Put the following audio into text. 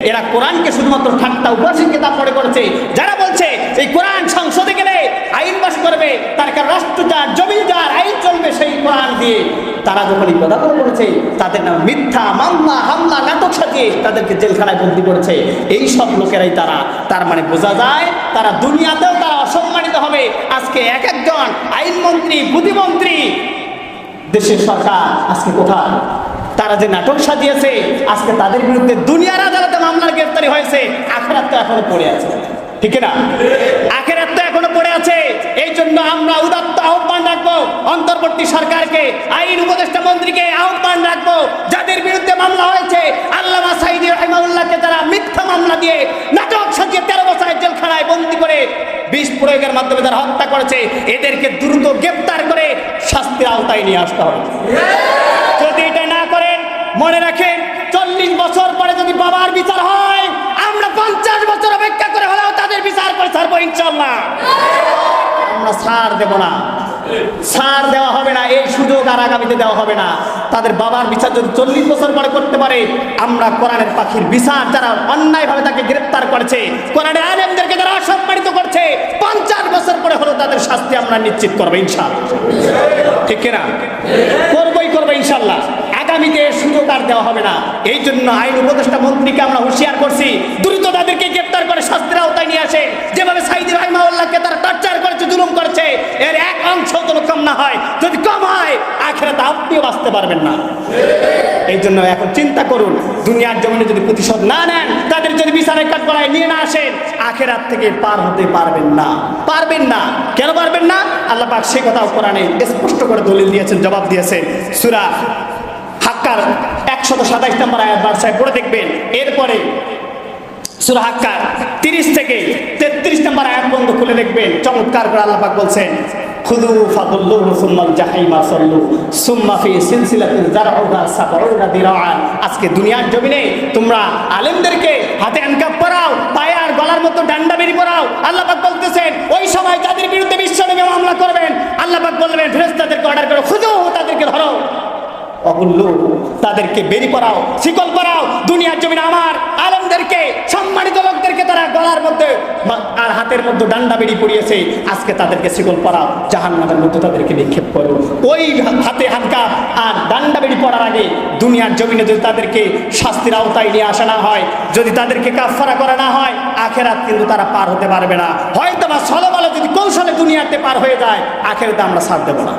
এরা কোরআনকে শুধুমাত্র ঠাট্টা উপহাসের কিতাব মনে করেছে। যারা বলছে এই কোরআন সংসদে গেলে আইন পাস করবে, তার রাষ্ট্র যার জমি যার আইন চলবে সেই কোরআন দিয়ে, তারা যখন এই কথাগুলো বলেছে তাদের নাম মিথ্যা মামলা হামলা নাটক সাজিয়ে তাদেরকে জেলখানায় বন্দী করেছে। এই সব লোকেরাই তারা। তার মানে বোঝা যায় তারা দুনিয়াতেও তারা অসম্মানিত হবে। আজকে এক একজন আইনমন্ত্রী প্রতিমন্ত্রী দেশের সরকার আজকে কোথায়? তারা যে নাটক সাজিয়েছে আজকে তাদের বিরুদ্ধে দুনিয়ার আদালতে মামলার গ্রেফতারি হয়েছে, আখিরাত তো এখনো পড়ে আছে, ঠিক না? আখিরাত তো এখনো পড়ে আছে। এই জন্য আমরা উদাত্ত আহ্বান রাখবো অন্তর্বর্তী সরকারকে, আইন উপদেষ্টা মন্ত্রীকে আহ্বান রাখবো, যাদের বিরুদ্ধে মামলা হয়েছে আল্লামা সাঈদী রাহিমাহুল্লাহকে যারা মিথ্যা মামলা দিয়ে নাটক সাজিয়ে 13 বছরের জেলখানায় বন্দী করে বিষ প্রয়োগের মাধ্যমে যারা হত্যা করেছে, এদেরকে দ্রুত গ্রেফতার করে শাস্তির আওতায় নিয়ে আসতে হবে। যদি এটা না করেন, মনে রাখেন 40 বছর পরে যদি বাবার বিচার হয়, আমরা 50 বছর অপেক্ষা করে হলেও তাদের বিচার করে ছাড়বো ইনশাআল্লাহ। আমরা ছাড় দেব না, ছাড় দেওয়া হবে না, এই সুযোগ আর আগামীতে দেওয়া হবে না। তাদের বাবার বিচার যদি 40 বছর পরে করতে পারে, আমরা কোরআনের পাখির বিচার যারা অন্যায়ভাবে তাকে গ্রেফতার করেছে, কোরআনের আলেমদেরকে যারা অসম্মানিত করছে, 50 বছর পরে হলো তাদের শাস্তি আমরা নিশ্চিত করবো ইনশাআল্লাহ, ঠিক কিনা? করবো ইনশাআল্লাহ। আগামীতে সুযোগ আর দেওয়া হবে না। এই জন্য আইন উপদেষ্টা মন্ত্রীকে আমরা হুঁশিয়ার করছি, দ্রুত তাদেরকে গ্রেফতার করে শাস্তির আওতায় নিয়ে আসে। যেভাবে সাঈদী রাহিমাহুল্লাহকে তারা টর্চার করেছে, জুলুম করেছে, এর এক অংশ কোনো কম না হয়। যদি কম হয়, আখিরাতে আপনিও বাঁচতে পারবেন না। এই জন্য এখন চিন্তা করুন, দুনিয়ার জমিনে যদি প্রতিশোধ না নেন, তাদের যদি বিচারের কাঠ করায় নিয়ে না আসেন, আখিরাত থেকে পার হতে পারবেন না। পারবেন না। কেন পারবেন না? আল্লাহ পাক সেই কথাও কোরআনে স্পষ্ট করে দলিল দিয়েছেন, জবাব দিয়েছেন। সূরা হাক্কার 127 নম্বর আয়াত বারসায় পড়ে দেখবেন। এরপরে সূরা হাক্কার 30 থেকে 33 নম্বর আয়াত পর্যন্ত খুলে দেখবেন, চমৎকার করে আল্লাহ পাক বলছেন, খুযু ফাদুল্লুহু সুম্মাল জাহিমা সাল্লু সুম্মা ফি সিলসিলাতিন যারউহা 70 দিরাআন। আজকে দুনিয়ার জমিনে তোমরা আলেমদেরকে হাতে আনকাপ পরাও, পায়ে আর গলার মতো ডান্ডা বেরি পরাও। আল্লাহ পাক বলতেছেন ওই সময় যাদের বিরুদ্ধে বিশ্বনবী মামলা করবেন, আল্লাহ পাক বলবেন ফেরেশতাদেরকে অর্ডার করো, খুযু তাদেরকে ধরো, অবুল্লু তাদেরকে বেরি পরাও, শিকল পরাও। দুনিয়ার জমিনে আমার আলেমদেরকে, সম্মানিত লোকদেরকে তারা গলার মধ্যে আর হাতের মধ্যে ডান্ডা বেরি পরিয়েছে, আজকে তাদেরকে শিকল পরাও, জাহান্নামের মধ্যে তাদেরকে নিক্ষেপ করো। ওই হাতে হাতকাপ আর ডান্ডা বেরি পড়ার আগে দুনিয়ার জমিনে যদি তাদেরকে শাস্তির আওতায় নিয়ে আসা না হয়, যদি তাদেরকে কাফারা করা না হয়, আখিরাত কিন্তু তারা পার হতে পারবে না। হয়তো বা ছলবলে যদি কৌশলে দুনিয়াতে পার হয়ে যায়, আখিরাতে আমরা ছাড় দেব না।